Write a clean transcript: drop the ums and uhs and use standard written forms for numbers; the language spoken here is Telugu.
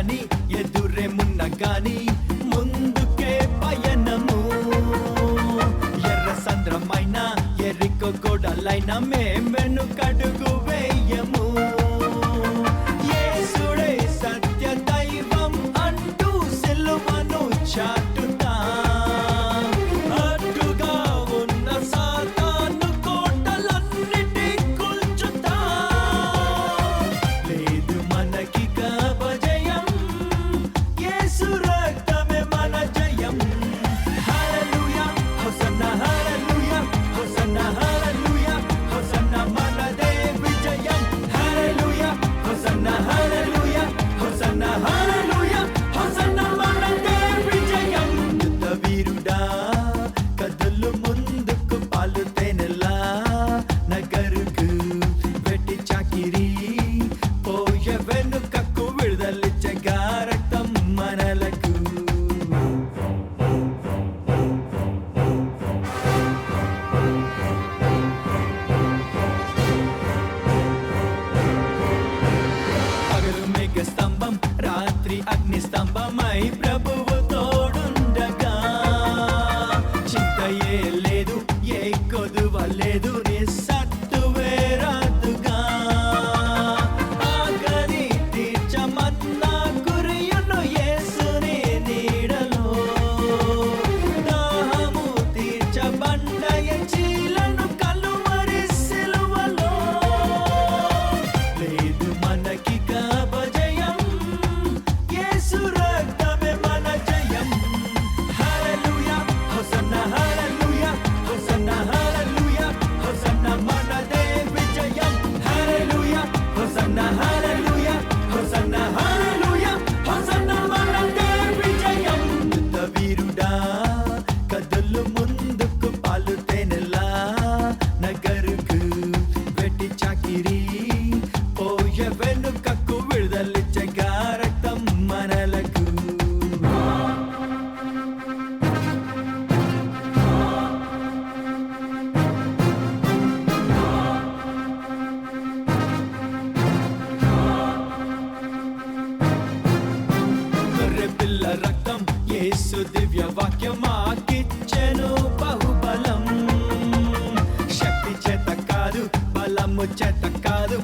గాని ఎదురేమున్న గాని ముందుకే పయనము. ఎర్ర సంద్రమైన ఎరికో గోడలైన మేం వెనుకడుగు వేయము. యేసుడే సత్య దైవం అంటూ సిలువను చాటుతా, అడ్డుగా ఉన్న సాతాను కోటలన్నిటి కూల్చుతా. లేదు మనకిక అపజయం, యేసు రక్తమే మన జయం. హల్లెలూయా హోసన్నా, హల్లెలూయా హోసన్నా, హల్లెలూయా హోసన్నా, మనదే విజయం. హల్లెలూయా హోసన్నా, హల్లెలూయా హోసన్నా, హల్లెలూయా హోసన్నా, మనదే విజయం. యుద్ధ వీరుడా కదులు ముందుకు, పాలు తేనెలా నగరుకు వెట్టి చాకిరి పోయే వెనుకకు, విడుదలిచ్చగా రక్తం మనలకు. పగలు మేఘ స్తంభం, రాత్రి అగ్ని స్తంభమై ప్రభువు తోడుండగా. చింతయే లేదు, ఏ కొదువ లేదు, నిస్సత్తువే రాదుగా. ఆకలి తీర్చమన్న కురియను యేసుని నీడలో, దాహము తీర్చబండయ చీలను కలువరి సిలువలో. లేదు మనకిక అపజయం, యేసు రక్తమే మన జయం. హల్లెలూయా హోసన్నా, హల్లెలూయా హోసన్నా, హల్లెలూయా హోసన్నా, మనదే విజయం. హల్లెలూయా హోసన్నా, హల్లెలూయా హోసన్నా, హల్లెలూయా హోసన్నా, మనదే విజయం. యుద్ధ వీరుడా కదులు ముందుకు, పాలు తేనెలా నగరుకు వెట్టి చాకిరి పోయే వెనుకకు, విడుదలిచ్చగా రక్తం మనలకు. గొర్రె పిల్ల రక్తం, యేసు దివ్య వాక్యం మాకిచ్చెను బహుబలం. శక్తి చేత కాదు, బలము చేత కాదు,